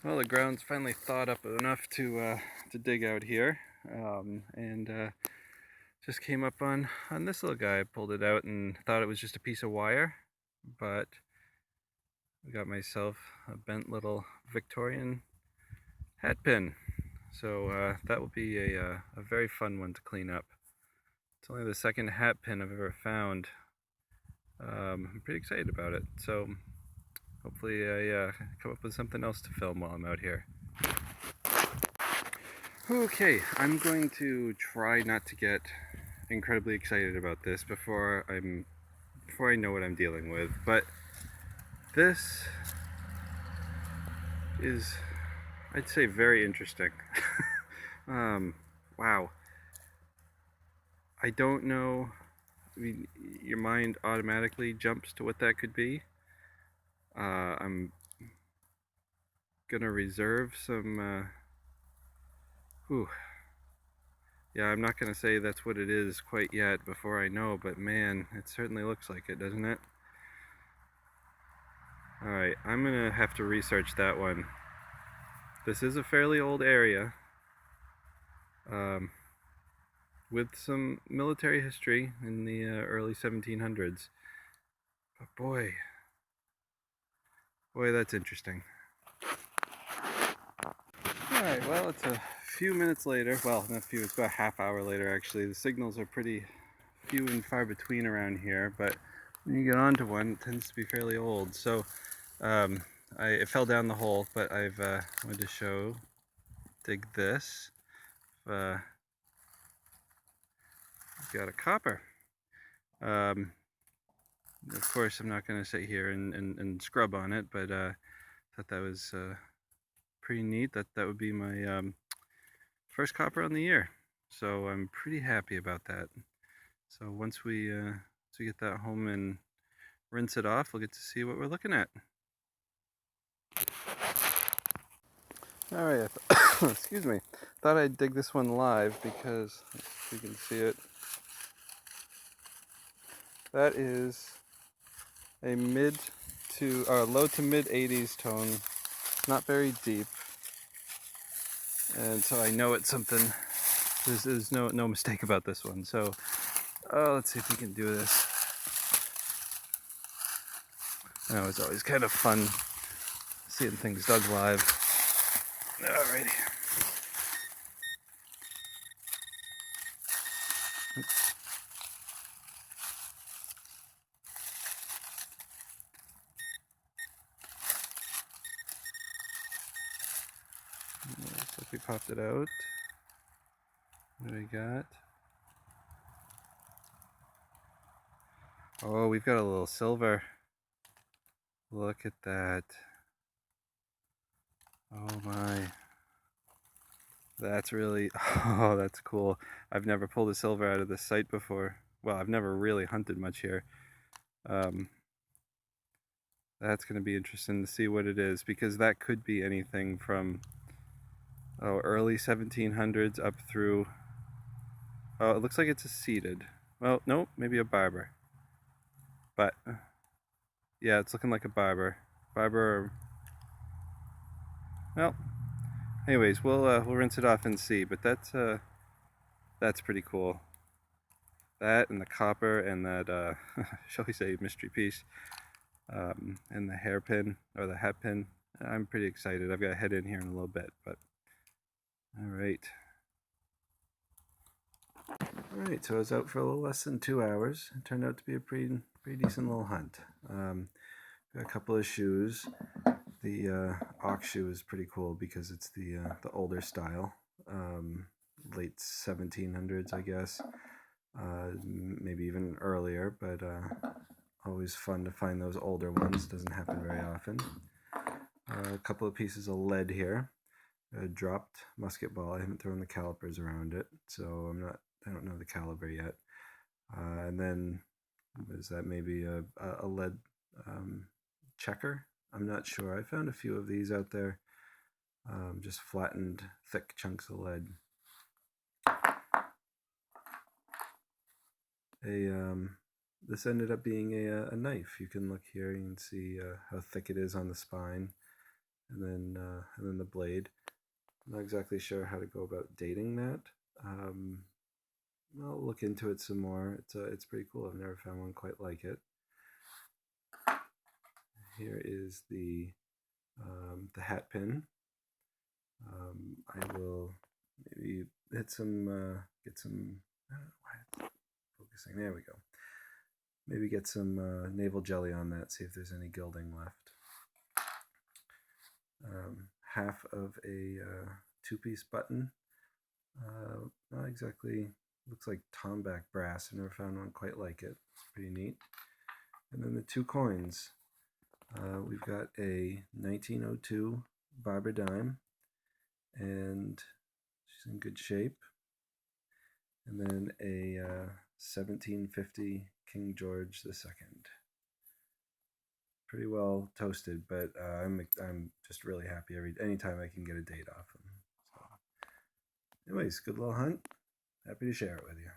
Well, the ground's finally thawed up enough to dig out here, and just came up on this little guy. I pulled it out and thought it was just a piece of wire, but I got myself a bent little Victorian hat pin. So that will be a very fun one to clean up. It's only the second hat pin I've ever found. I'm pretty excited about it. So hopefully I come up with something else to film while I'm out here. Okay, I'm going to try not to get incredibly excited about this before I know what I'm dealing with, but this is, I'd say, very interesting. Wow. I don't know. I mean, your mind automatically jumps to what that could be. I'm gonna reserve some. Whew. Yeah, I'm not gonna say that's what it is quite yet before I know, but man, it certainly looks like it, doesn't it? Alright, I'm gonna have to research that one. This is a fairly old area, um, with some military history in the early 1700s. But boy, that's interesting. Alright, well, it's a few minutes later. Well, not a few, it's about a half hour later actually. The signals are pretty few and far between around here, but when you get onto one, it tends to be fairly old. So it fell down the hole, but I've wanted to dig this. I've got a copper. Of course, I'm not going to sit here and scrub on it, but thought that was pretty neat. That would be my first copper on the year, so I'm pretty happy about that. So once we get that home and rinse it off, we'll get to see what we're looking at. All right, excuse me. Thought I'd dig this one live because if you can see it, that is a low to mid 80s tone. Not very deep, and so I know it's something. There's no mistake about this one. So let's see if we can do this. I know it's always kind of fun seeing things dug live. Alrighty. Looks like we popped it out. What do we got? Oh, we've got a little silver. Look at that. Oh my. That's really, oh, that's cool. I've never pulled a silver out of this site before. Well, I've never really hunted much here. That's going to be interesting to see what it is, because that could be anything from early 1700s up through, oh, it looks like it's a seeded. Well, no, maybe a Barber. But yeah, it's looking like a Barber. Well, anyways, we'll rinse it off and see. But that's pretty cool. That and the copper and that shall we say mystery piece, and the hairpin or the hat pin. I'm pretty excited. I've got to head in here in a little bit, but all right. All right, so I was out for a little less than 2 hours. It turned out to be a pretty decent little hunt. Got a couple of shoes. The ox shoe is pretty cool because it's the older style, late 1700s, I guess, maybe even earlier. But always fun to find those older ones. Doesn't happen very often. A couple of pieces of lead here. A dropped musket ball. I haven't thrown the calipers around it, so I don't know the caliber yet. And then is that maybe a lead checker? I'm not sure. I found a few of these out there, just flattened, thick chunks of lead. This ended up being a knife. You can look here, you can see how thick it is on the spine, and then the blade. I'm not exactly sure how to go about dating that. I'll look into it some more. It's pretty cool. I've never found one quite like it. Here is the hat pin. I will maybe hit some get some. I don't know why it's focusing. There we go. Maybe get some navel jelly on that. See if there's any gilding left. Half of a two-piece button. Not exactly. Looks like tomback brass. I've never found one quite like it. It's pretty neat. And then the two coins. We've got a 1902 Barber dime, and she's in good shape. And then a 1750 King George II. Pretty well toasted, but I'm just really happy anytime I can get a date off them. So, anyways, good little hunt. Happy to share it with you.